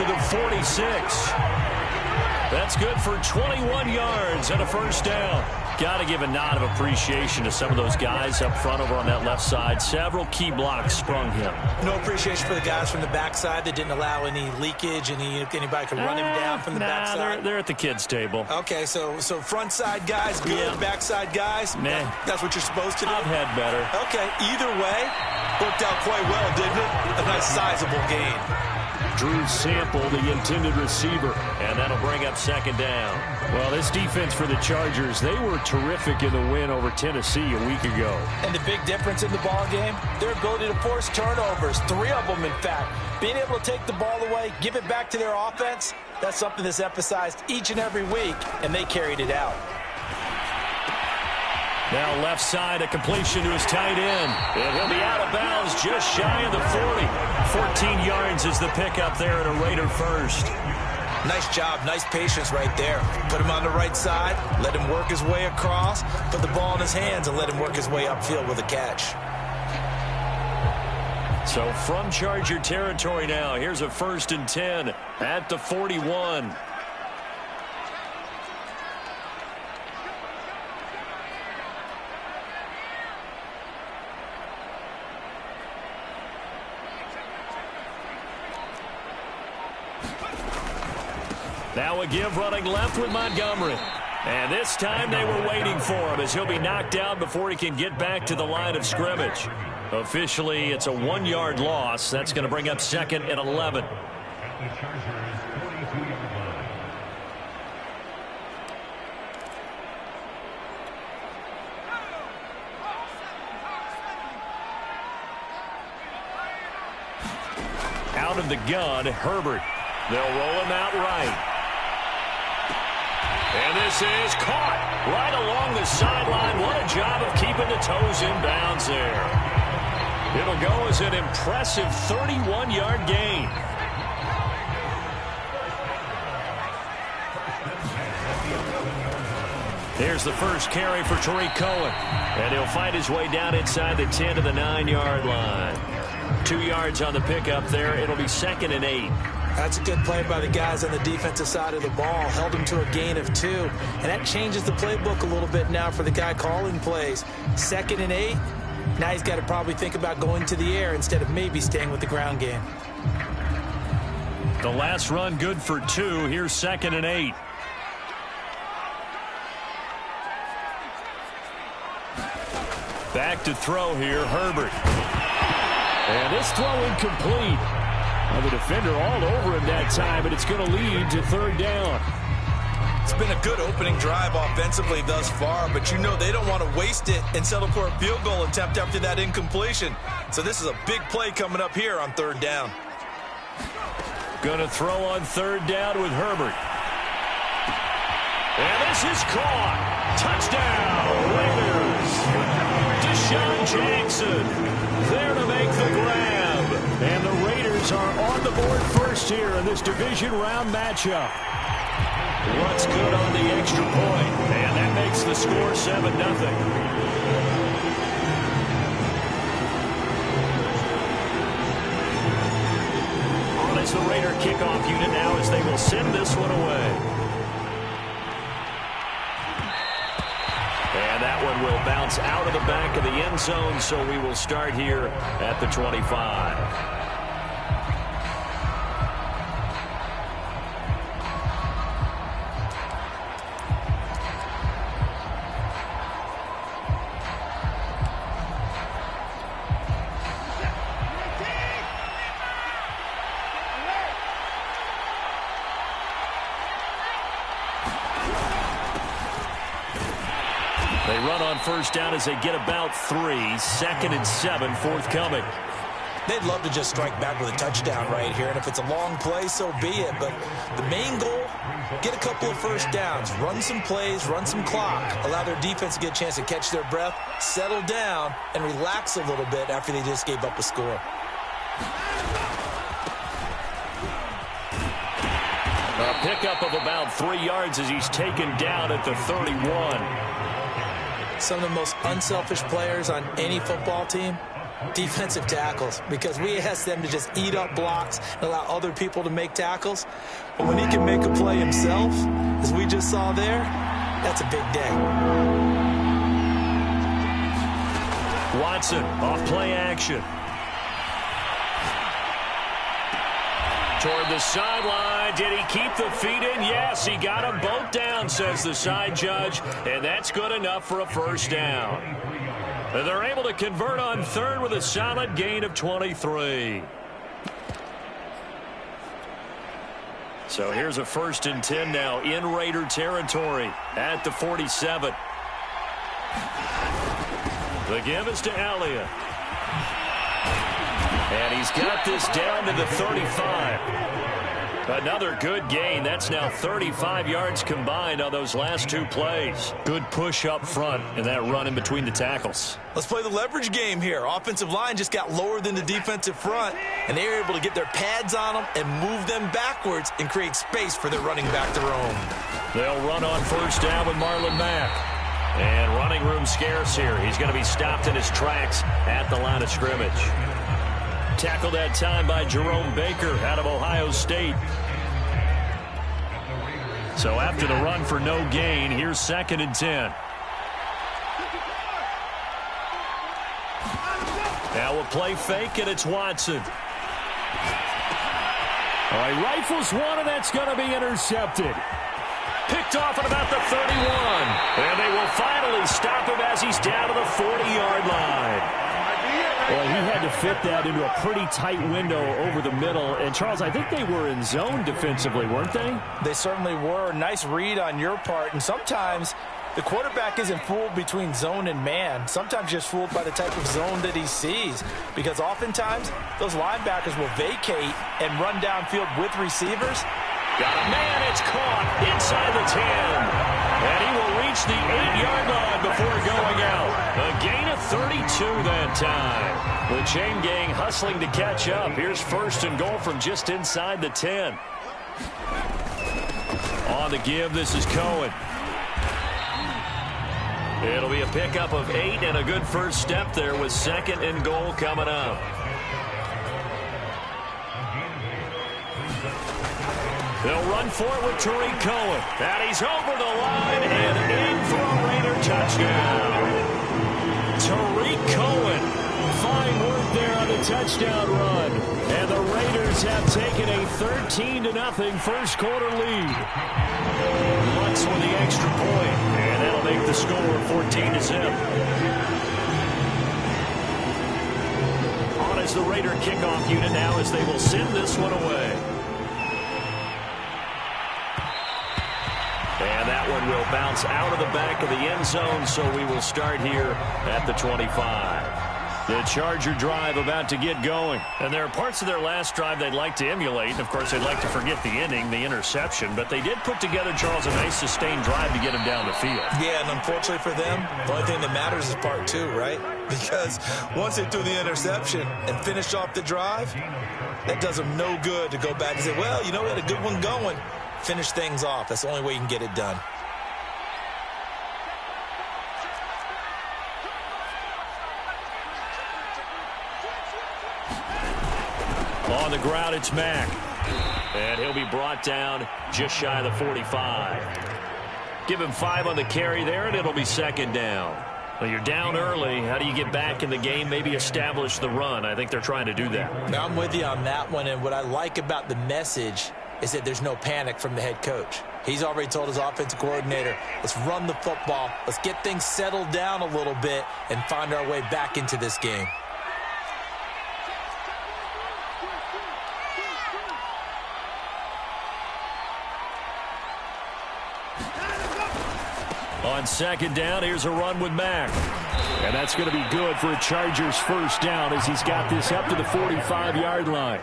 to the 46. That's good for 21 yards and a first down. Got to give a nod of appreciation to some of those guys up front over on that left side. Several key blocks sprung him. No appreciation for the guys from the backside that didn't allow any leakage, and anybody could run him down from the backside. They're at the kids' table. Okay, so front side guys good, yeah. Backside guys, that's what you're supposed to do? I've had better. Okay, either way, worked out quite well, didn't it? A nice sizable gain. Drew Sample, the intended receiver, and that'll bring up second down. Well, this defense for the Chargers, they were terrific in the win over Tennessee a week ago. And the big difference in the ball game, their ability to force turnovers, 3 of them, in fact. Being able to take the ball away, give it back to their offense, that's something that's emphasized each and every week, and they carried it out. Now left side, a completion to his tight end. And he'll be out of bounds just shy of the 40. 14 yards is the pickup there and a Raider first. Nice job, nice patience right there. Put him on the right side, let him work his way across, put the ball in his hands, and let him work his way upfield with a catch. So from Charger territory now, here's a 1st and 10 at the 41. Now a give running left with Montgomery. And this time they were waiting for him as he'll be knocked down before he can get back to the line of scrimmage. Officially, it's a 1-yard loss. That's going to bring up 2nd and 11. Out of the gun, Herbert. They'll roll him out right. And this is caught right along the sideline. What a job of keeping the toes in bounds there. It'll go as an impressive 31-yard gain. Here's the first carry for Tariq Cohen. And he'll find his way down inside the 10 to the 9-yard line. 2 yards on the pickup there. It'll be 2nd and 8. That's a good play by the guys on the defensive side of the ball. Held him to a gain of 2. And that changes the playbook a little bit now for the guy calling plays. 2nd and 8. Now he's got to probably think about going to the air instead of maybe staying with the ground game. The last run good for 2. Here's 2nd and 8. Back to throw here, Herbert. And this throw incomplete. Well, the defender all over him that time, but it's going to lead to 3rd down. It's been a good opening drive offensively thus far, but you know they don't want to waste it and settle for a field goal attempt after that incompletion. So this is a big play coming up here on 3rd down. Going to throw on 3rd down with Herbert. And this is caught. Touchdown, Raiders. Deshaun Jackson there to make the grab. And the Raiders are on the board first here in this division round matchup. What's good on the extra point? And that makes the score 7-0. On is the Raider kickoff unit now as they will send this one away. And that one will bounce out of the back of the end zone, so we will start here at the 25. They run on first down as they get about 3. 2nd and 7 forthcoming. They'd love to just strike back with a touchdown right here, and if it's a long play, so be it. But the main goal, get a couple of first downs, run some plays, run some clock, allow their defense to get a chance to catch their breath, settle down, and relax a little bit after they just gave up a score. A pickup of about 3 yards as he's taken down at the 31. Some of the most unselfish players on any football team Defensive tackles, because we asked them to just eat up blocks and allow other people to make tackles. But when he can make a play himself, as we just saw there, that's a big day. Watson off play action. Toward the sideline. Did he keep the feet in? Yes, he got them both down, says the side judge. And that's good enough for a first down. And they're able to convert on third with a solid gain of 23. So here's a 1st and 10 now in Raider territory at the 47. The give is to Elliott. And he's got this down to the 35. Another good gain. That's now 35 yards combined on those last 2 plays. Good push up front and that run in between the tackles. Let's play the leverage game here. Offensive line just got lower than the defensive front, and they were able to get their pads on them and move them backwards and create space for their running back to roam. They'll run on first down with Marlon Mack. And running room scarce here. He's going to be stopped in his tracks at the line of scrimmage. Tackled that time by Jerome Baker out of Ohio State. So after the run for no gain, here's 2nd and 10. Now we'll play fake, and it's Watson. All right, rifles one, and that's going to be intercepted. Picked off at about the 31. And they will finally stop him as he's down to the 40-yard line. Well, he had to fit that into a pretty tight window over the middle. And, Charles, I think they were in zone defensively, weren't they? They certainly were. Nice read on your part. And sometimes the quarterback isn't fooled between zone and man. Sometimes just fooled by the type of zone that he sees. Because oftentimes those linebackers will vacate and run downfield with receivers. Got a man, it's caught inside the 10. And he will reach the 8-yard line before going out. A gain of 32 that time. The chain gang hustling to catch up. Here's 1st and goal from just inside the 10. On the give, this is Cohen. It'll be a pickup of 8 and a good first step there with 2nd and goal coming up. They'll run for it with Tariq Cohen. And he's over the line and in for a Raider touchdown. Tariq Cohen. Fine work there on the touchdown run. And the Raiders have taken a 13-0 first quarter lead. Lutz with the extra point. And that'll make the score 14-0. On as the Raider kickoff unit now as they will send this one away. And that one will bounce out of the back of the end zone, so we will start here at the 25. The Charger drive about to get going. And there are parts of their last drive they'd like to emulate. And, of course, they'd like to forget the inning, the interception. But they did put together, Charles, a nice sustained drive to get him down the field. Yeah, and unfortunately for them, the only thing that matters is part 2, right? Because once they threw the interception and finished off the drive, that does them no good to go back and say, well, you know, we had a good one going. Finish things off. That's the only way you can get it done. On the ground, it's Mack. And he'll be brought down just shy of the 45. Give him 5 on the carry there, and it'll be 2nd down. Well, you're down early. How do you get back in the game, maybe establish the run? I think they're trying to do that. Now, I'm with you on that one, and what I like about the message is that there's no panic from the head coach. He's already told his offensive coordinator, let's run the football, let's get things settled down a little bit and find our way back into this game. On 2nd down, here's a run with Mack. And that's going to be good for a Chargers first down as he's got this up to the 45-yard line.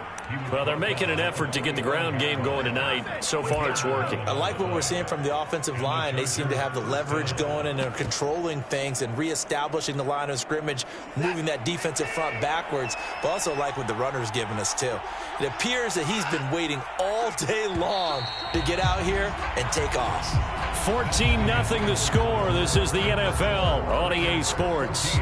Well, they're making an effort to get the ground game going tonight. So far, it's working. I like what we're seeing from the offensive line. They seem to have the leverage going, and they're controlling things and reestablishing the line of scrimmage, moving that defensive front backwards. But also like what the runner's giving us, too. It appears that he's been waiting all day long to get out here and take off. 14-0 the score. This is the NFL on EA Sports.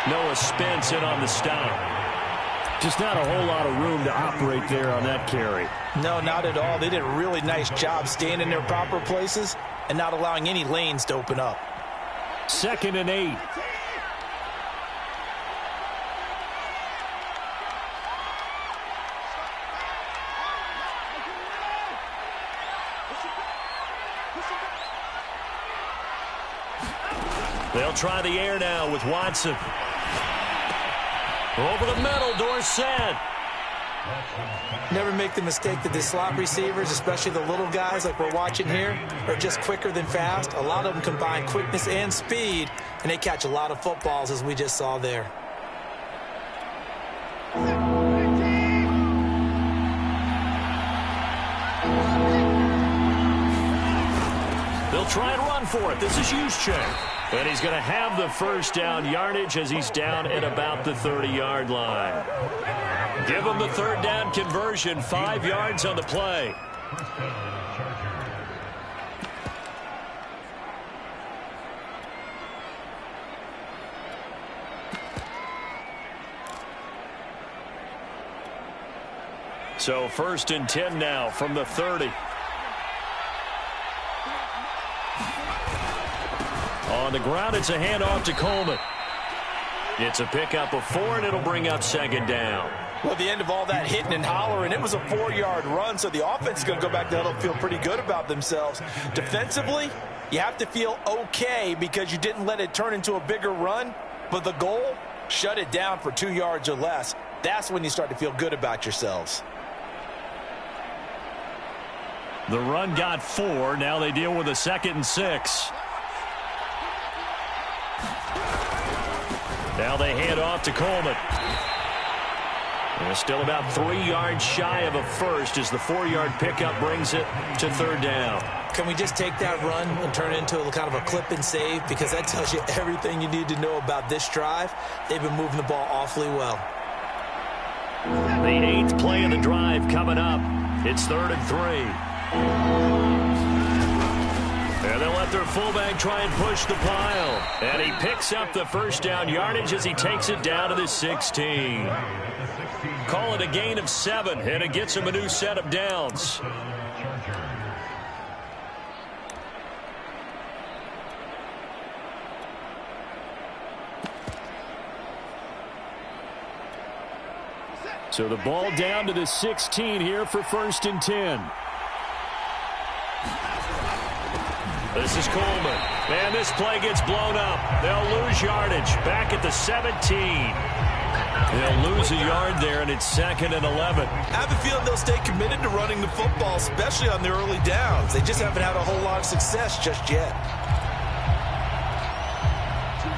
Noah Spence in on the stop. Just not a whole lot of room to operate there on that carry. No, not at all. They did a really nice job staying in their proper places and not allowing any lanes to open up. 2nd and 8. They'll try the air now with Watson. Over the middle, Dorsett. Never make the mistake that the slot receivers, especially the little guys like we're watching here, are just quicker than fast. A lot of them combine quickness and speed, and they catch a lot of footballs, as we just saw there. They'll try and run for it. This is Juszczyk. And he's going to have the first down yardage as he's down at about the 30-yard line. Give him the third down conversion, 5 yards on the play. So 1st and 10 now from the 30. On the ground, it's a handoff to Coleman. It's a pickup of 4, and it'll bring up 2nd down. Well, at the end of all that hitting and hollering, it was a 4-yard run, so the offense is going to go back to huddle and feel pretty good about themselves. Defensively, you have to feel okay because you didn't let it turn into a bigger run, but the goal, shut it down for 2 yards or less. That's when you start to feel good about yourselves. The run got 4. Now they deal with a 2nd and 6. Now they hand off to Coleman. And still about 3 yards shy of a first as the 4-yard pickup brings it to 3rd down. Can we just take that run and turn it into a kind of a clip and save? Because that tells you everything you need to know about this drive. They've been moving the ball awfully well. The 8th play of the drive coming up. It's 3rd and 3. And they'll let their fullback try and push the pile. And he picks up the first down yardage as he takes it down to the 16. Call it a gain of 7, and it gets him a new set of downs. So the ball down to the 16 here for 1st and 10. This is Coleman. And this play gets blown up. They'll lose yardage. Back at the 17. They'll lose a yard there, and it's 2nd and 11. I have a feeling they'll stay committed to running the football, especially on their early downs. They just haven't had a whole lot of success just yet.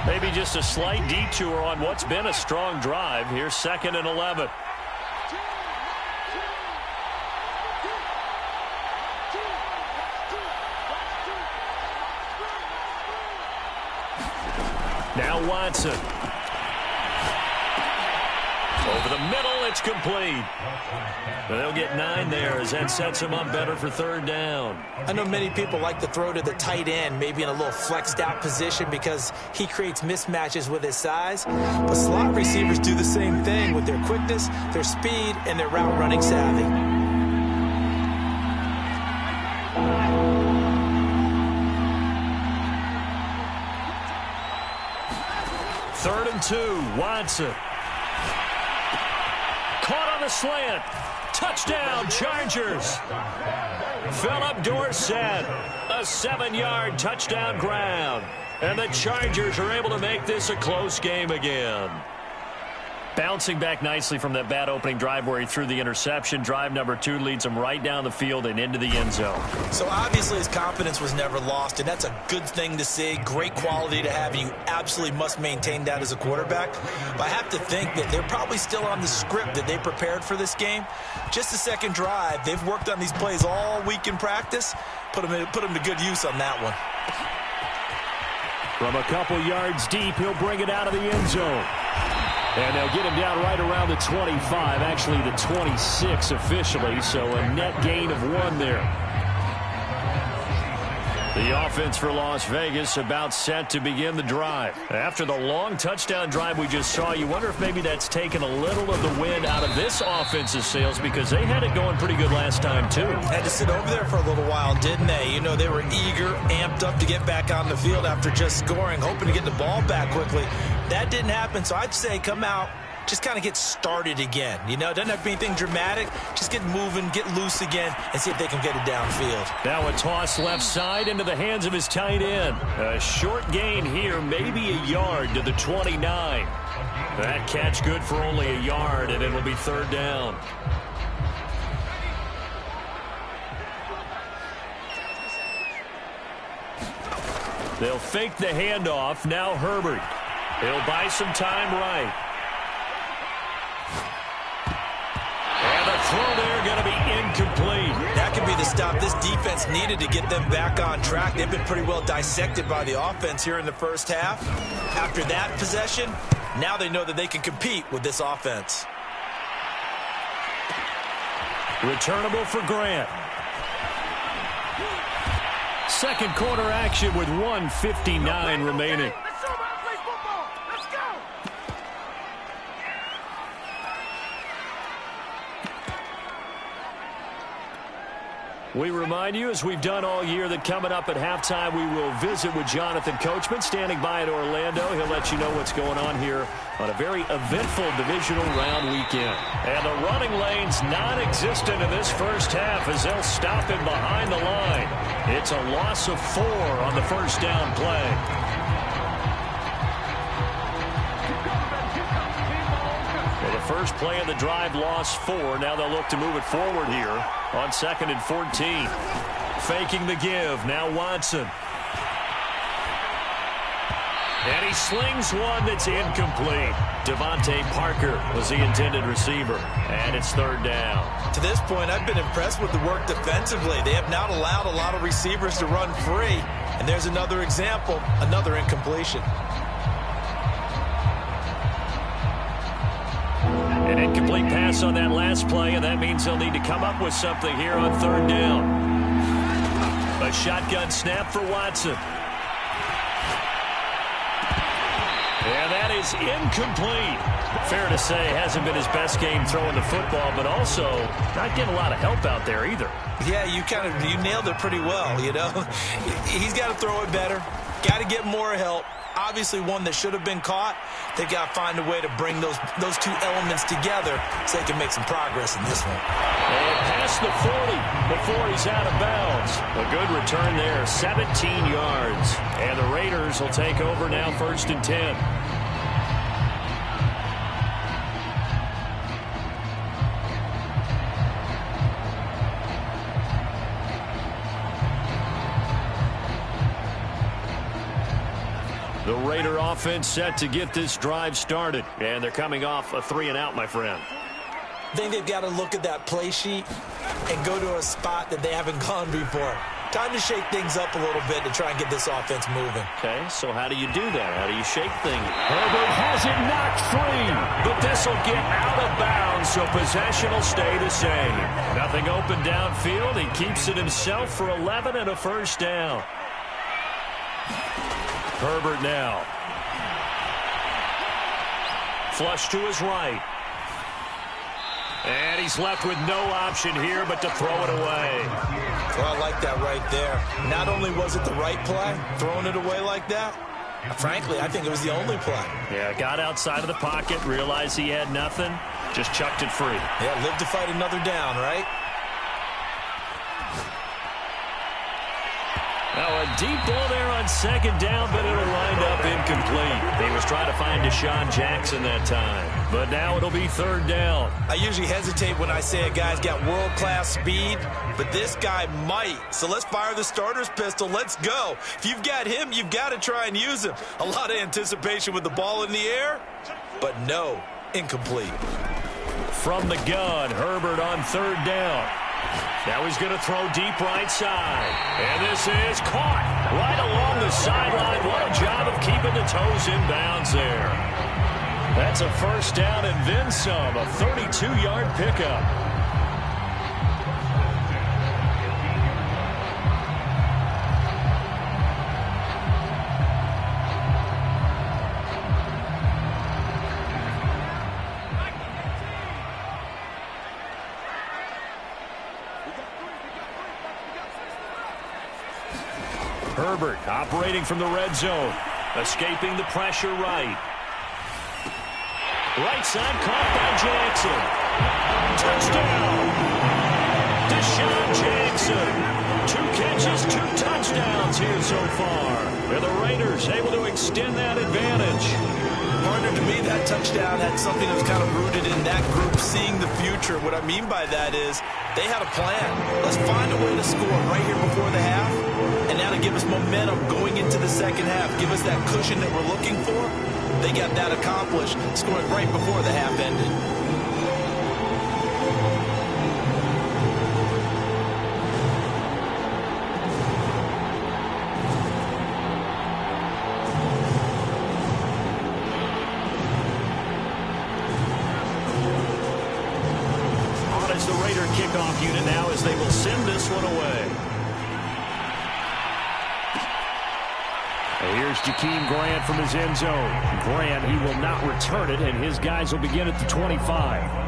Maybe just a slight detour on what's been a strong drive. Here's 2nd and 11. Now Watson. Over the middle, it's complete. They'll get 9 there as that sets them up better for 3rd down. I know many people like to throw to the tight end, maybe in a little flexed out position because he creates mismatches with his size. But slot receivers do the same thing with their quickness, their speed, and their route running savvy. 3rd and 2, Watson. Caught on the slant. Touchdown, Chargers. Philip Dorsett, a 7-yard touchdown grab. And the Chargers are able to make this a close game again. Bouncing back nicely from that bad opening drive where he threw the interception. Drive number 2 leads him right down the field and into the end zone. So obviously his confidence was never lost, and that's a good thing to see. Great quality to have, and you absolutely must maintain that as a quarterback. But I have to think that they're probably still on the script that they prepared for this game. Just the second drive, they've worked on these plays all week in practice. Put them to good use on that one. From a couple yards deep, he'll bring it out of the end zone. And they'll get him down right around the 25, actually the 26 officially, so a net gain of 1 there. The offense for Las Vegas about set to begin the drive. After the long touchdown drive we just saw, you wonder if maybe that's taken a little of the wind out of this offense's sails, because they had it going pretty good last time too. Had to sit over there for a little while, didn't they? You know, they were eager, amped up to get back on the field after just scoring, hoping to get the ball back quickly. That didn't happen, so I'd say come out, just kind of get started again. You know, it doesn't have to be anything dramatic. Just get moving, get loose again, and see if they can get it downfield. Now a toss left side into the hands of his tight end. A short gain here, maybe a yard to the 29. That catch good for only a yard, and it'll be third down. They'll fake the handoff. Now Herbert. He'll buy some time right. And the throw there going to be incomplete. That could be the stop this defense needed to get them back on track. They've been pretty well dissected by the offense here in the first half. After that possession, now they know that they can compete with this offense. Returnable for Grant. Second quarter action with 1:59 remaining. We remind you, as we've done all year, that coming up at halftime, we will visit with Jonathan Coachman, standing by at Orlando. He'll let you know what's going on here on a very eventful divisional round weekend. And the running lane's non-existent in this first half as they'll stop him behind the line. It's a loss of 4 on the first down play. First play of the drive, lost 4. Now they'll look to move it forward here on 2nd and 14. Faking the give. Now Watson. And he slings one that's incomplete. Devontae Parker was the intended receiver. And it's third down. To this point, I've been impressed with the work defensively. They have not allowed a lot of receivers to run free. And there's another example, another incompletion. An incomplete pass on that last play, and that means they'll need to come up with something here on third down. A shotgun snap for Watson. And that is incomplete. Fair to say, hasn't been his best game throwing the football, but also not getting a lot of help out there either. Yeah, you nailed it pretty well, you know. He's got to throw it better. Got to get more help. Obviously one that should have been caught. They've got to find a way to bring those two elements together so they can make some progress in this one. And past the 40 before he's out of bounds. A good return there, 17 yards. And the Raiders will take over now, 1st and 10. The Raider offense set to get this drive started. And they're coming off a 3-and-out, my friend. I think they've got to look at that play sheet and go to a spot that they haven't gone before. Time to shake things up a little bit to try and get this offense moving. Okay, so how do you do that? How do you shake things? Herbert has it knocked free, but this will get out of bounds, so possession will stay the same. Nothing open downfield. He keeps it himself for 11 and a first down. Herbert now. Flush to his right. And he's left with no option here but to throw it away. Well, I like that right there. Not only was it the right play, throwing it away like that, frankly, I think it was the only play. Yeah, got outside of the pocket, realized he had nothing, just chucked it free. Yeah, live to fight another down, right? Now a deep ball there on 2nd down, but it'll wind up incomplete. He was trying to find Deshaun Jackson that time. But now it'll be 3rd down. I usually hesitate when I say a guy's got world-class speed, but this guy might. So let's fire the starter's pistol. Let's go. If you've got him, you've got to try and use him. A lot of anticipation with the ball in the air, but no, incomplete. From the gun, Herbert on 3rd down. Now he's going to throw deep right side. And this is caught right along the sideline. What a job of keeping the toes in bounds there. That's a first down and then some. A 32-yard pickup. Herbert operating from the red zone. Escaping the pressure right. Right side caught by Jackson. Touchdown! Deshaun Jackson. 2 catches, 2 touchdowns here so far. And the Raiders able to extend that advantage. Partner, to me, that touchdown had something that was kind of rooted in that group seeing the future. What I mean by that is they had a plan. Let's find a way to score right here before the half, and now to give us momentum going into the second half, give us that cushion that we're looking for. They got that accomplished, scoring right before the half ended. The Raider kickoff unit now as they will send this one away. Here's Jakeem Grant from his end zone. Grant, he will not return it, and his guys will begin at the 25.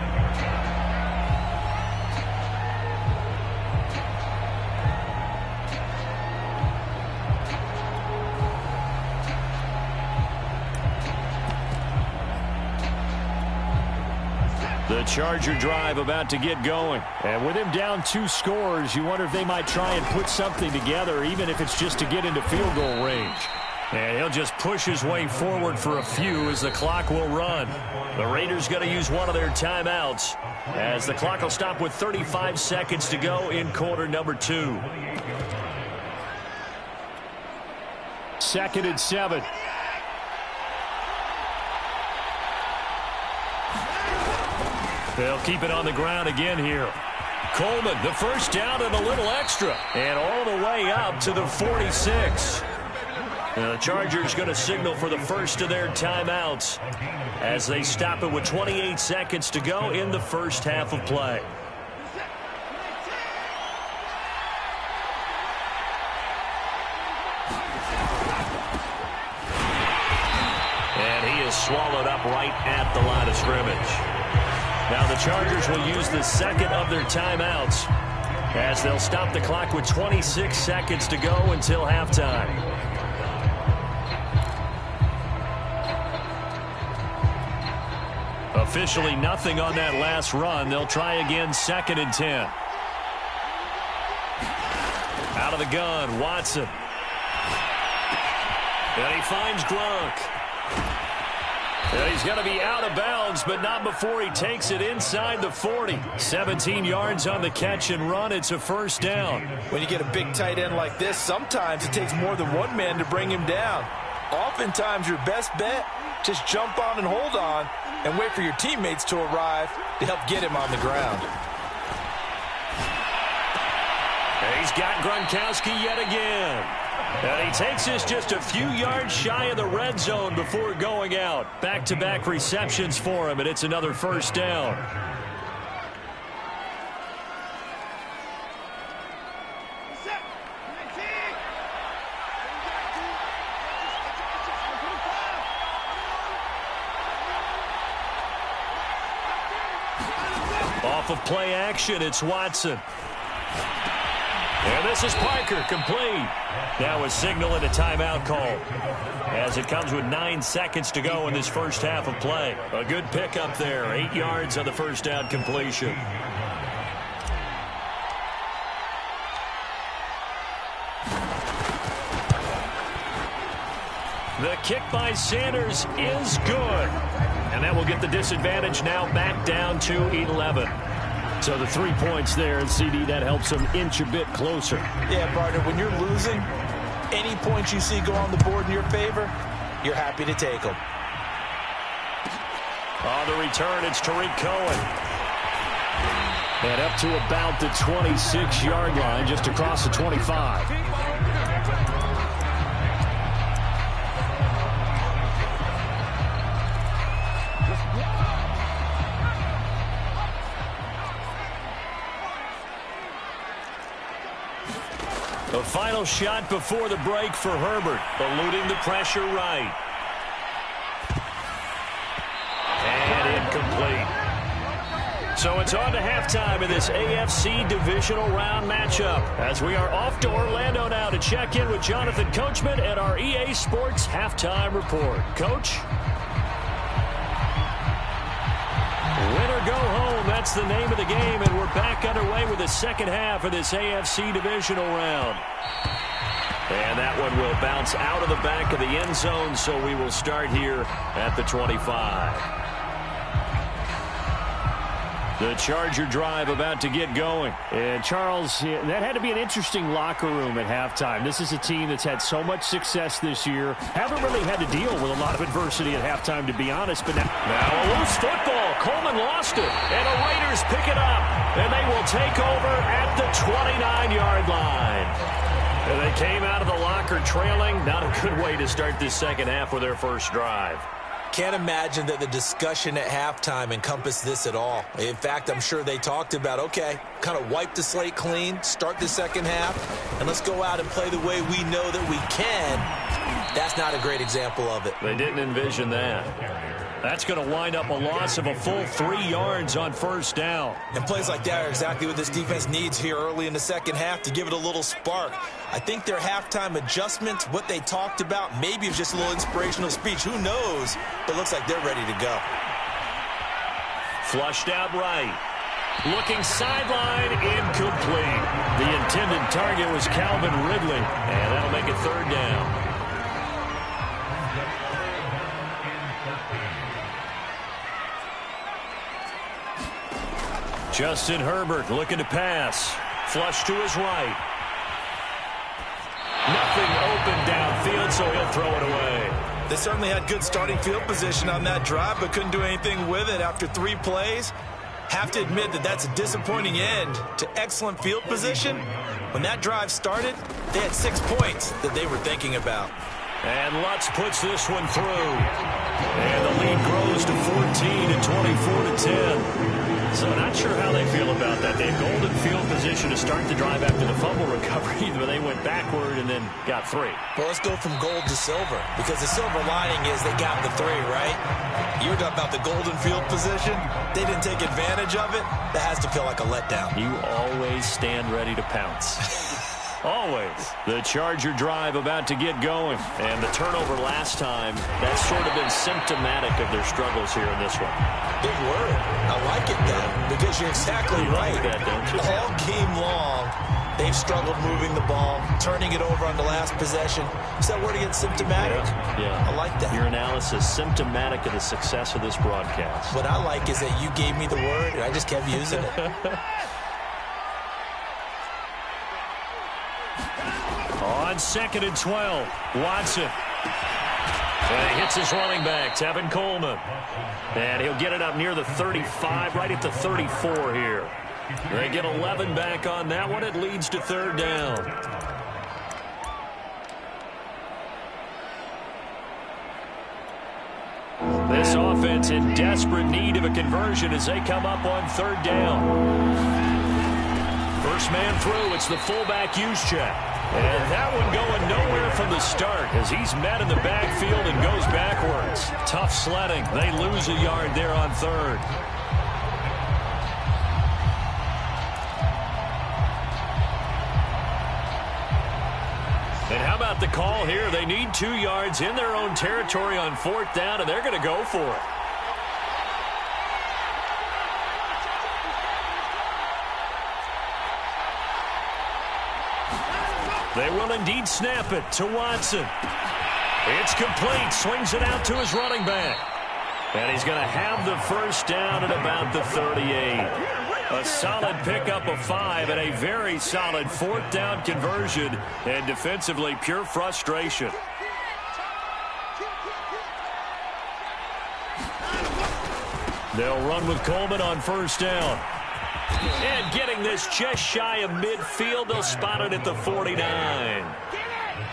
The Charger drive about to get going. And with him down 2 scores, you wonder if they might try and put something together, even if it's just to get into field goal range. And he'll just push his way forward for a few as the clock will run. The Raiders going to use one of their timeouts as the clock will stop with 35 seconds to go in quarter number 2. 2nd and 7. They'll keep it on the ground again here. Coleman, the first down and a little extra. And all the way up to the 46. Now the Chargers going to signal for the first of their timeouts as they stop it with 28 seconds to go in the first half of play. And he is swallowed up right at the line of scrimmage. Now the Chargers will use the second of their timeouts as they'll stop the clock with 26 seconds to go until halftime. Officially nothing on that last run. They'll try again 2nd and 10. Out of the gun, Watson. And he finds Gronk. And he's going to be out of bounds, but not before he takes it inside the 40. 17 yards on the catch and run. It's a first down. When you get a big tight end like this, sometimes it takes more than one man to bring him down. Oftentimes, your best bet, just jump on and hold on and wait for your teammates to arrive to help get him on the ground. And he's got Gronkowski yet again. And he takes this just a few yards shy of the red zone before going out. Back-to-back receptions for him, and it's another first down. Off of play action, it's Watson. And this is Parker, complete. Now a signal and a timeout call as it comes with 9 seconds to go in this first half of play. A good pickup there, 8 yards on the first down completion. The kick by Sanders is good. And that will get the disadvantage now back down to 11. So the 3 points there, and CD, that helps them inch a bit closer. Yeah, partner, when you're losing, any points you see go on the board in your favor, you're happy to take them. On the return, it's Tariq Cohen. And up to about the 26-yard line, just across the 25. The final shot before the break for Herbert, eluding the pressure right. And incomplete. So it's on to halftime in this AFC divisional round matchup as we are off to Orlando now to check in with Jonathan Coachman at our EA Sports Halftime Report. Coach? Win or go home, that's the name of the game, and we're back underway with the second half of this AFC divisional round. And that one will bounce out of the back of the end zone, so we will start here at the 25. The Charger drive about to get going. And, Charles, that had to be an interesting locker room at halftime. This is a team that's had so much success this year. Haven't really had to deal with a lot of adversity at halftime, to be honest. But now a loose football. Coleman lost it. And the Raiders pick it up. And they will take over at the 29-yard line. And they came out of the locker trailing. Not a good way to start this second half with their first drive. Can't imagine that the discussion at halftime encompassed this at all. In fact, I'm sure they talked about, okay, kind of wipe the slate clean, start the second half, and let's go out and play the way we know that we can. That's not a great example of it. They didn't envision that. That's going to wind up a loss of a full 3 yards on first down. And plays like that are exactly what this defense needs here early in the second half to give it a little spark. I think their halftime adjustments, what they talked about, maybe it's just a little inspirational speech. Who knows? But it looks like they're ready to go. Flushed out right. Looking sideline, incomplete. The intended target was Calvin Ridley, and that'll make it third down. Justin Herbert looking to pass. Flush to his right. Nothing open downfield, so he'll throw it away. They certainly had good starting field position on that drive, but couldn't do anything with it after 3 plays. Have to admit that that's a disappointing end to excellent field position. When that drive started, they had 6 points that they were thinking about. And Lutz puts this one through. And the lead grows to 14 and 24-10. So not sure how they feel about that. They had golden field position to start the drive after the fumble recovery, but they went backward and then got 3. Well, let's go from gold to silver, because the silver lining is they got the 3, right? You were talking about the golden field position. They didn't take advantage of it. That has to feel like a letdown. You always stand ready to pounce. Always. The Charger drive about to get going. And the turnover last time, that's sort of been symptomatic of their struggles here in this one. Big word. I like it, though, because you're exactly right. Like that, don't you? All game long, they've struggled moving the ball, turning it over on the last possession. Is that word again, symptomatic? Yeah. I like that. Your analysis, symptomatic of the success of this broadcast. What I like is that you gave me the word, and I just kept using it. On 2nd and 12, Watson. And he hits his running back, Tevin Coleman. And he'll get it up near the 35, right at the 34 here. They get 11 back on that one. It leads to third down. This offense in desperate need of a conversion as they come up on third down. First man through, it's the fullback Juszczyk. And that one going nowhere from the start as he's met in the backfield and goes backwards. Tough sledding. They lose a yard there on third. And how about the call here? They need 2 yards in their own territory on 4th down, and they're going to go for it. They will indeed snap it to Watson. It's complete. Swings it out to his running back. And he's going to have the first down at about the 38. A solid pickup of 5 and a very solid 4th down conversion. And defensively, pure frustration. They'll run with Coleman on first down. And getting this just shy of midfield, they'll spot it at the 49.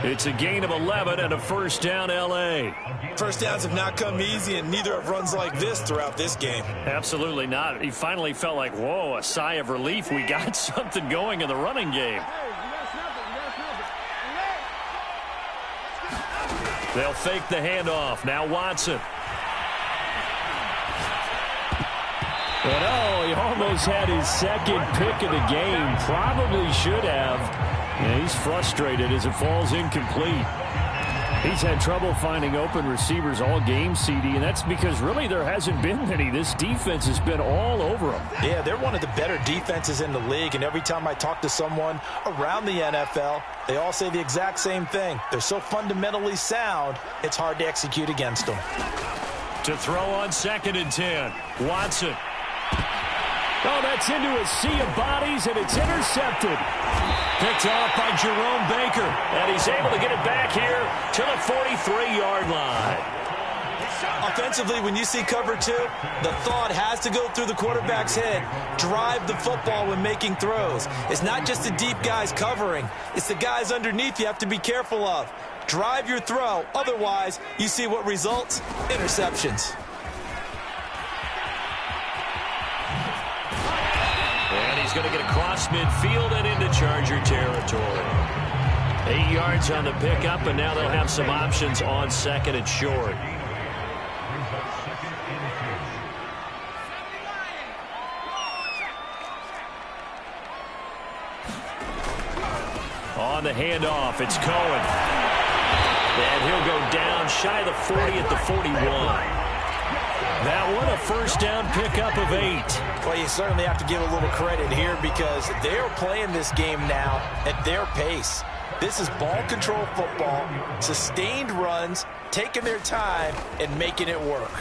It's a gain of 11 and a first down, L.A. First downs have not come easy, and neither have runs like this throughout this game. Absolutely not. He finally felt like, whoa, a sigh of relief. We got something going in the running game. They'll fake the handoff. Now Watson. And oh, he almost had his second pick of the game. Probably should have. Yeah, he's frustrated as it falls incomplete. He's had trouble finding open receivers all game, CD, and that's because really there hasn't been many. This defense has been all over them. Yeah, they're one of the better defenses in the league, and every time I talk to someone around the NFL, they all say the exact same thing. They're so fundamentally sound, it's hard to execute against them. To throw on 2nd and 10, Watson. Oh, that's into a sea of bodies, and it's intercepted. Picked off by Jerome Baker, and he's able to get it back here to the 43-yard line. Offensively, when you see cover 2, the thought has to go through the quarterback's head. Drive the football when making throws. It's not just the deep guys covering. It's the guys underneath you have to be careful of. Drive your throw. Otherwise, you see what results? Interceptions. And he's going to get across midfield and into Charger territory. 8 yards on the pickup, and now they'll have some options on 2nd and short. On the handoff, it's Cohen. And he'll go down shy of the 40 at the 41. That one a first down pickup of 8. Well, you certainly have to give a little credit here because they're playing this game now at their pace. This is ball control football, sustained runs, taking their time, and making it work.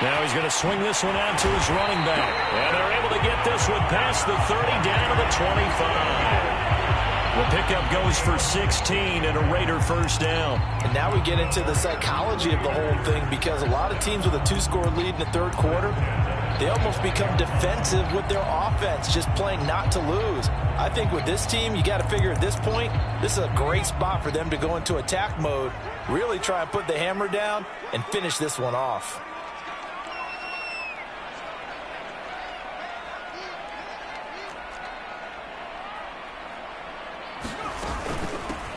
Now he's going to swing this one out to his running back. And they're able to get this one past the 30 down to the 25. The pickup goes for 16 and a Raider first down. And now we get into the psychology of the whole thing because a lot of teams with a 2-score lead in the third quarter, they almost become defensive with their offense, just playing not to lose. I think with this team, you got to figure at this point, this is a great spot for them to go into attack mode, really try and put the hammer down and finish this one off.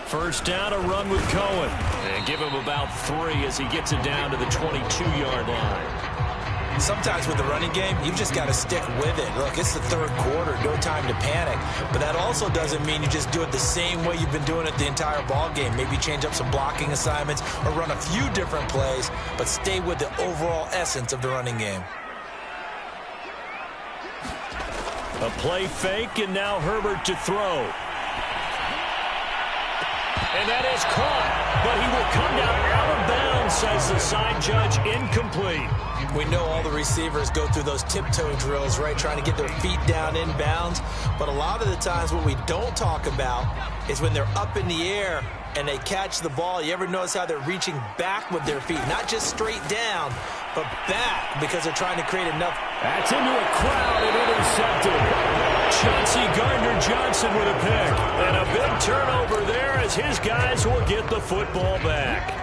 First down, a run with Cohen. And give him about 3 as he gets it down to the 22-yard line. Sometimes with the running game, you've just got to stick with it. Look, it's the third quarter, no time to panic. But that also doesn't mean you just do it the same way you've been doing it the entire ball game. Maybe change up some blocking assignments or run a few different plays, but stay with the overall essence of the running game. A play fake, and now Herbert to throw. And that is caught, but he will come down out of bounds, says the side judge, incomplete. We know all the receivers go through those tiptoe drills, right, trying to get their feet down inbounds. But a lot of the times what we don't talk about is when they're up in the air and they catch the ball. You ever notice how they're reaching back with their feet? Not just straight down, but back because they're trying to create enough. That's into a crowd and intercepted. Chauncey Gardner-Johnson with a pick. And a big turnover there as his guys will get the football back.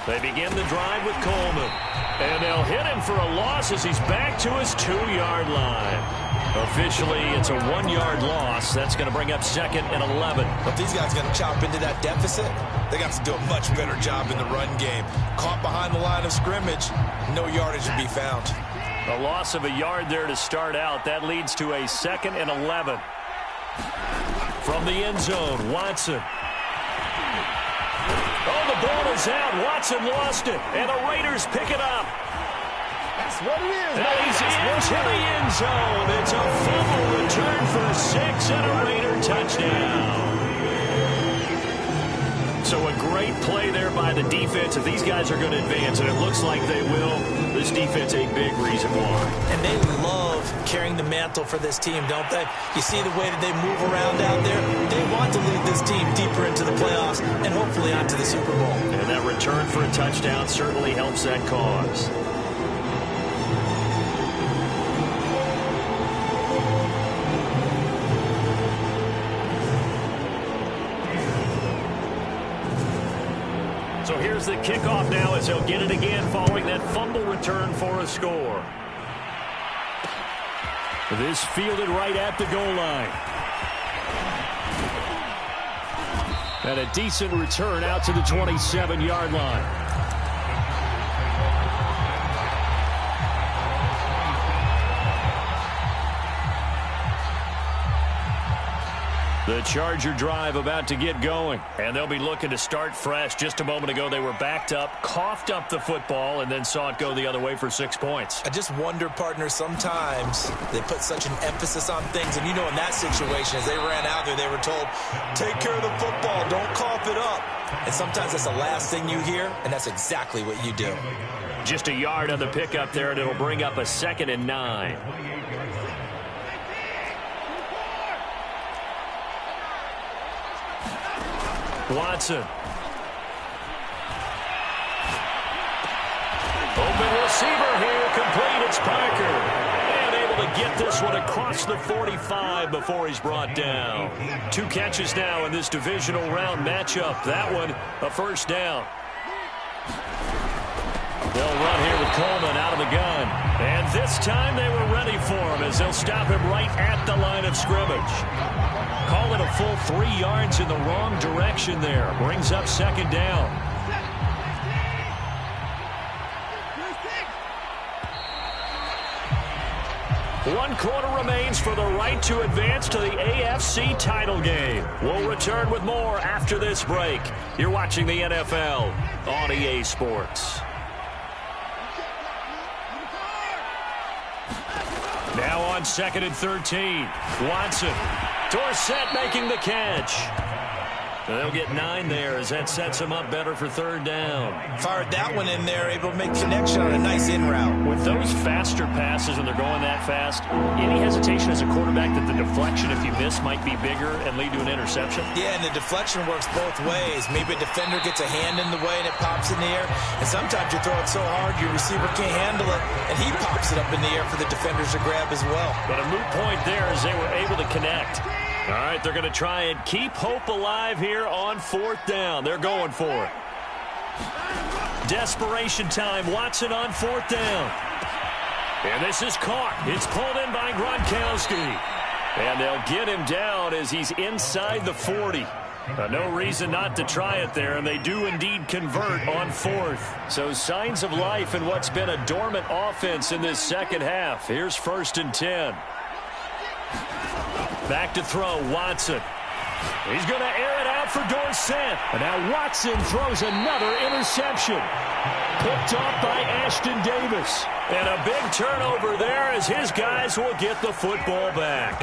They begin the drive with Coleman. And they'll hit him for a loss as he's back to his 2-yard line. Officially, it's a 1-yard loss. That's going to bring up 2nd and 11. But these guys are going to chop into that deficit. They got to do a much better job in the run game. Caught behind the line of scrimmage, no yardage to be found. A loss of a yard there to start out. That leads to a 2nd and 11. From the end zone, Watson. Oh, the ball is out. Watson lost it, and the Raiders pick it up. That's what it is. And he's into the end zone. It's a fumble return for 6 and a Raider touchdown. So a great play there by the defense. If these guys are going to advance, and it looks like they will, this defense a big reason why. And they love carrying the mantle for this team, don't they? You see the way that they move around out there? They want to lead this team deeper into the playoffs and hopefully onto the Super Bowl. And that return for a touchdown certainly helps that cause. So here's the kickoff now as they'll get it again following that fumble return for a score. This fielded right at the goal line. And a decent return out to the 27-yard line. The Charger drive about to get going, and they'll be looking to start fresh. Just a moment ago, they were backed up, coughed up the football, and then saw it go the other way for 6 points. I just wonder, partner, sometimes they put such an emphasis on things, and you know in that situation, as they ran out there, they were told, take care of the football, don't cough it up. And sometimes that's the last thing you hear, and that's exactly what you do. Just a yard on the pickup there, and it'll bring up a 2nd and 9. Watson. Open receiver here, complete. It's Parker. And able to get this one across the 45 before he's brought down. 2 catches now in this divisional round matchup. That one, a first down. They'll run here with Coleman out of the gun. And this time they were ready for him as they'll stop him right at the line of scrimmage. Call it a full 3 yards in the wrong direction there. Brings up 2nd down. One quarter remains for the right to advance to the AFC title game. We'll return with more after this break. You're watching the NFL on EA Sports. Now on 2nd and 13. Watson. Dorsett making the catch. They'll get 9 there as that sets them up better for 3rd down. Fired that one in there, able to make connection on a nice in route. With those faster passes when they're going that fast, any hesitation as a quarterback that the deflection, if you miss, might be bigger and lead to an interception? Yeah, and the deflection works both ways. Maybe a defender gets a hand in the way and it pops in the air. And sometimes you throw it so hard your receiver can't handle it, and he pops it up in the air for the defenders to grab as well. But a moot point there as they were able to connect. All right, they're going to try and keep hope alive here on 4th down. They're going for it. Desperation time. Watson on 4th down. And this is caught. It's pulled in by Gronkowski. And they'll get him down as he's inside the 40. No reason not to try it there, and they do indeed convert on 4th. So signs of life in what's been a dormant offense in this second half. Here's 1st and 10. Back to throw, Watson. He's going to air it out for Dorsett. And now Watson throws another interception. Picked off by Ashton Davis. And a big turnover there as his guys will get the football back.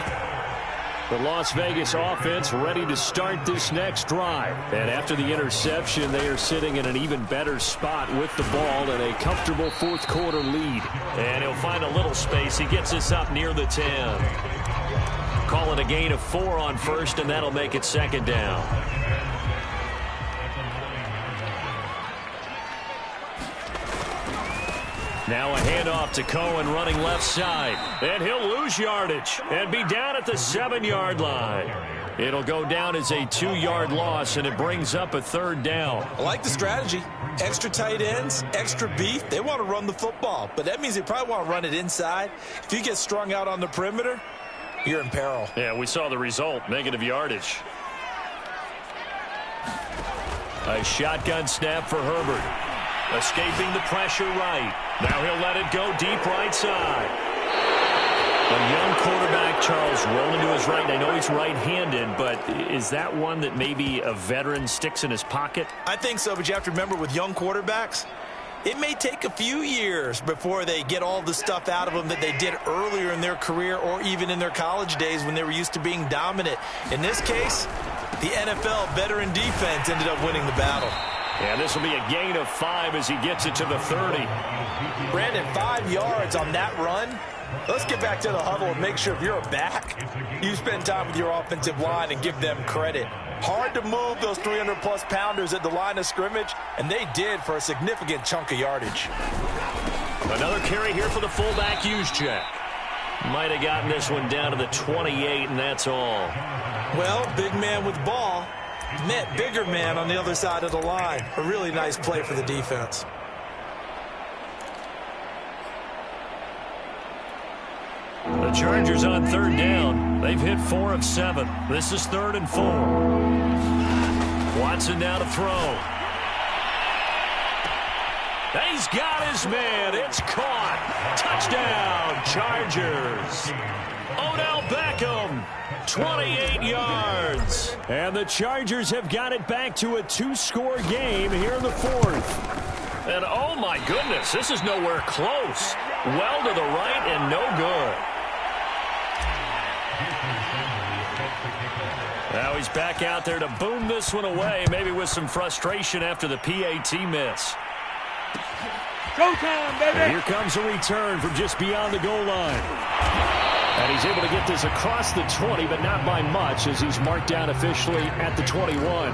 The Las Vegas offense ready to start this next drive. And after the interception, they are sitting in an even better spot with the ball and a comfortable 4th quarter lead. And he'll find a little space. He gets this up near the 10. Call it a gain of 4 on 1st, and that'll make it 2nd down. Now a handoff to Cohen running left side. And he'll lose yardage and be down at the 7-yard line. It'll go down as a 2-yard loss, and it brings up a 3rd down. I like the strategy. Extra tight ends, extra beef. They want to run the football, but that means they probably want to run it inside. If you get strung out on the perimeter, you're in peril. Yeah, we saw the result, negative yardage. A shotgun snap for Herbert. Escaping the pressure right. Now he'll let it go deep right side. A young quarterback, Charles, rolling to his right. I know he's right-handed, but is that one that maybe a veteran sticks in his pocket? I think so, but you have to remember with young quarterbacks, it may take a few years before they get all the stuff out of them that they did earlier in their career or even in their college days when they were used to being dominant. In this case, the NFL veteran defense ended up winning the battle. Yeah, this will be a gain of 5 as he gets it to the 30. Brandon, 5 yards on that run. Let's get back to the huddle and make sure if you're a back, you spend time with your offensive line and give them credit. Hard to move those 300-plus pounders at the line of scrimmage, and they did for a significant chunk of yardage. Another carry here for the fullback Juszczyk. Might have gotten this one down to the 28, and that's all. Well, big man with ball met bigger man on the other side of the line. A really nice play for the defense. The Chargers on third down. They've hit 4 of 7. This is 3rd and 4. Watson now to throw. He's got his man. It's caught. Touchdown, Chargers. Odell Beckham, 28 yards. And the Chargers have got it back to a 2-score game here in the 4th. And oh my goodness, this is nowhere close. Well to the right and no good. Now he's back out there to boom this one away, maybe with some frustration after the PAT miss. Showtime, baby! And here comes a return from just beyond the goal line. And he's able to get this across the 20, but not by much, as he's marked down officially at the 21.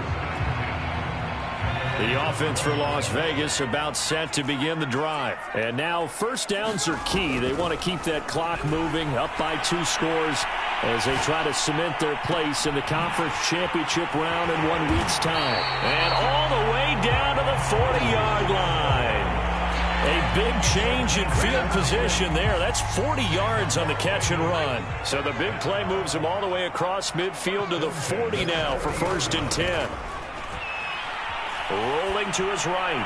The offense for Las Vegas about set to begin the drive. And now first downs are key. They want to keep that clock moving, up by 2 scores, as they try to cement their place in the conference championship round in 1 week's time. And all the way down to the 40-yard line. A big change in field position there. That's 40 yards on the catch and run. So the big play moves him all the way across midfield to the 40 now for 1st and 10. Rolling to his right.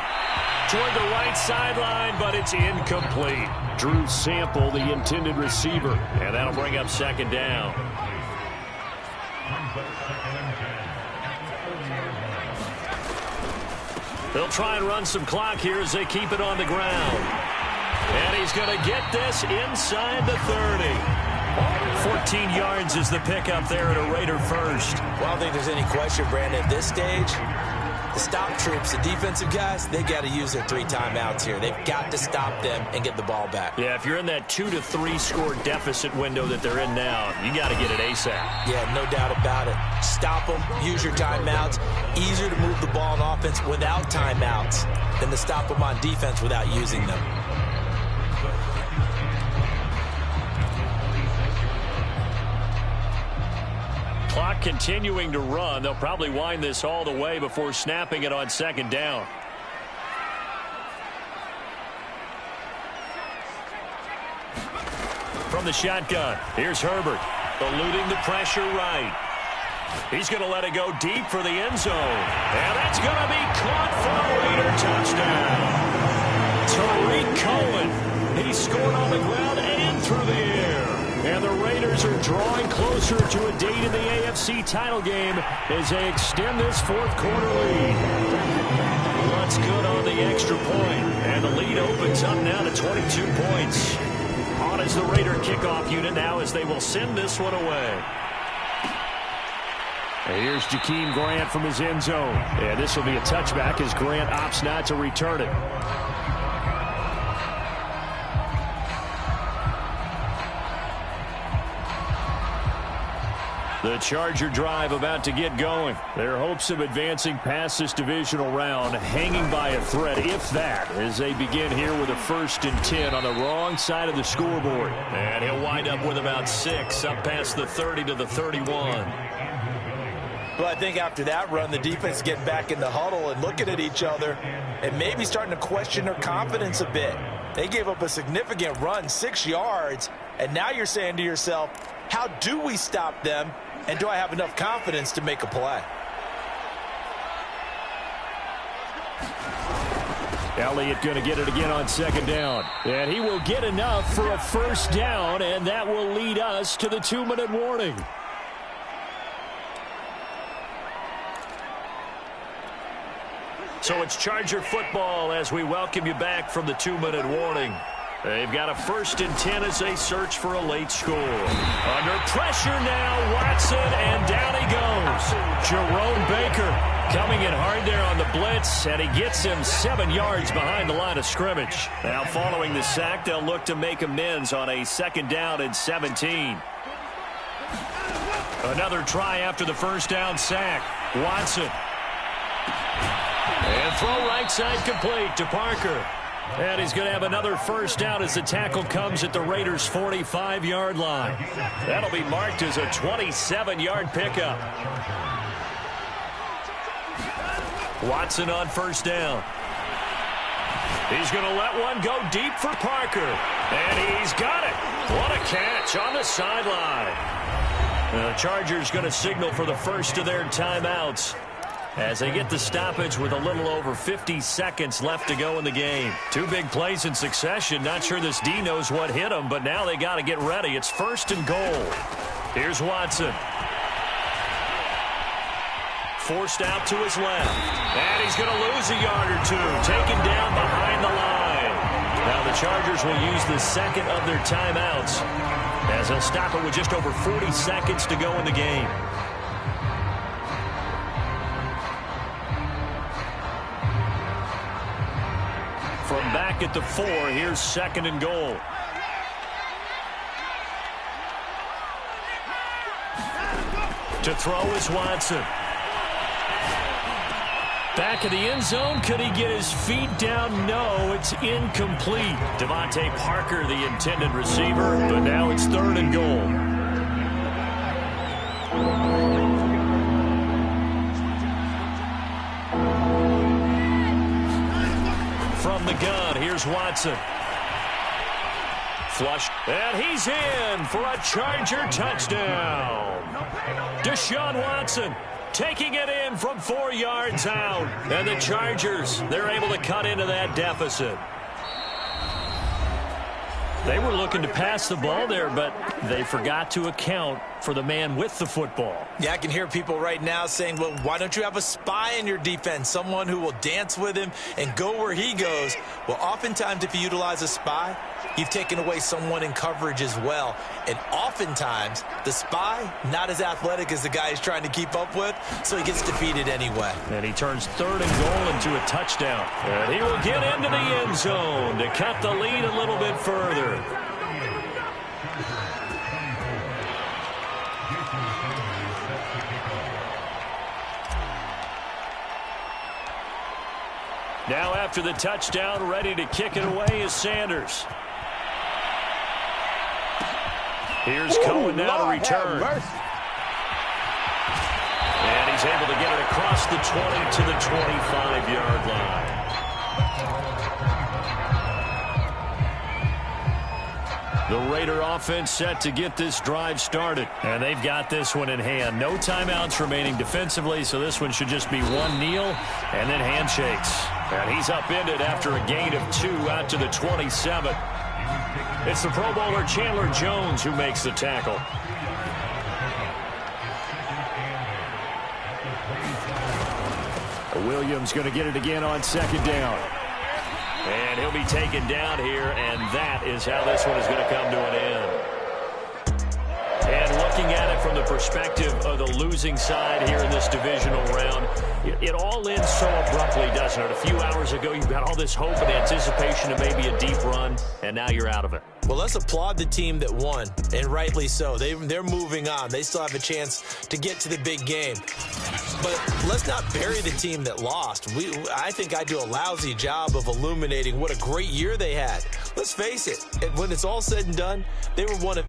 Toward the right sideline, but it's incomplete. Drew Sample, the intended receiver. And that'll bring up 2nd down. They'll try and run some clock here as they keep it on the ground. And he's going to get this inside the 30. 14 yards is the pickup there at a Raider first. Well, I don't think there's any question, Brandon, at this stage. The stop troops, the defensive guys, they got to use their 3 timeouts here. They've got to stop them and get the ball back. Yeah, if you're in that 2 to 3 score deficit window that they're in now, you got to get it ASAP. Yeah, no doubt about it. Stop them, use your timeouts. Easier to move the ball on offense without timeouts than to stop them on defense without using them. Clock continuing to run. They'll probably wind this all the way before snapping it on 2nd down. From the shotgun, here's Herbert, eluding the pressure right. He's going to let it go deep for the end zone. And that's going to be caught for a Raider touchdown. Tariq Cohen, he scored on the ground and through the air. And the Raiders are drawing closer to a date in the AFC title game as they extend this 4th quarter lead. What's good on the extra point, and the lead opens up now to 22 points. On is the Raider kickoff unit now as they will send this one away. And here's Jakeem Grant from his end zone. And this will be a touchback as Grant opts not to return it. The Charger drive about to get going. Their hopes of advancing past this divisional round hanging by a thread, if that, as they begin here with a 1st and 10 on the wrong side of the scoreboard. And he'll wind up with about 6 up past the 30 to the 31. Well, I think after that run, the defense getting back in the huddle and looking at each other and maybe starting to question their confidence a bit. They gave up a significant run, 6 yards, and now you're saying to yourself, how do we stop them? And do I have enough confidence to make a play? Elliott going to get it again on 2nd down. And he will get enough for a 1st down, and that will lead us to the 2-minute warning. So it's Charger football as we welcome you back from the 2-minute warning. They've got a 1st and 10 as they search for a late score. Under pressure now, Watson, and down he goes. Jerome Baker coming in hard there on the blitz, and he gets him 7 yards behind the line of scrimmage. Now following the sack, they'll look to make amends on a 2nd down and 17. Another try after the 1st down sack. Watson. And throw right side complete to Parker. And he's going to have another 1st down as the tackle comes at the Raiders' 45-yard line. That'll be marked as a 27-yard pickup. Watson on 1st down. He's going to let one go deep for Parker. And he's got it. What a catch on the sideline. The Chargers going to signal for the first of their timeouts as they get the stoppage with a little over 50 seconds left to go in the game. Two big plays in succession. Not sure this D knows what hit him, but now they got to get ready. It's 1st and goal. Here's Watson. Forced out to his left. And he's going to lose a yard or two. Taken down behind the line. Now the Chargers will use the second of their timeouts as they'll stop it with just over 40 seconds to go in the game. From back at the 4, here's 2nd and goal. To throw is Watson. Back of the end zone. Could he get his feet down? No, it's incomplete. Devontae Parker, the intended receiver, but now it's 3rd and goal. From the gun, here's Watson. Flush, and he's in for a Charger touchdown. Deshaun Watson taking it in from 4 yards out. And the Chargers, they're able to cut into that deficit. They were looking to pass the ball there, but they forgot to account for the man with the football. Yeah, I can hear people right now saying, well, why don't you have a spy in your defense, someone who will dance with him and go where he goes? Well, oftentimes if you utilize a spy, you've taken away someone in coverage as well. And oftentimes, the spy, not as athletic as the guy he's trying to keep up with, so he gets defeated anyway. And he turns 3rd and goal into a touchdown. And he will get into the end zone to cut the lead a little bit further. Now after the touchdown, ready to kick it away is Sanders. Here's Cohen now to return. And he's able to get it across the 20 to the 25-yard line. The Raider offense set to get this drive started. And they've got this one in hand. No timeouts remaining defensively, so this one should just be one kneel and then handshakes. And he's upended after a gain of 2 out to the 27. It's the Pro Bowler Chandler Jones who makes the tackle. Williams going to get it again on 2nd down. And he'll be taken down here, and that is how this one is going to come to an end. And looking at it from the perspective of the losing side here in this divisional round, it all ends so abruptly, doesn't it? A few hours ago, you've got all this hope and anticipation of maybe a deep run, and now you're out of it. Well, let's applaud the team that won, and rightly so. They're moving on. They still have a chance to get to the big game. But let's not bury the team that lost. I think I do a lousy job of illuminating what a great year they had. Let's face it, when it's all said and done, they were one of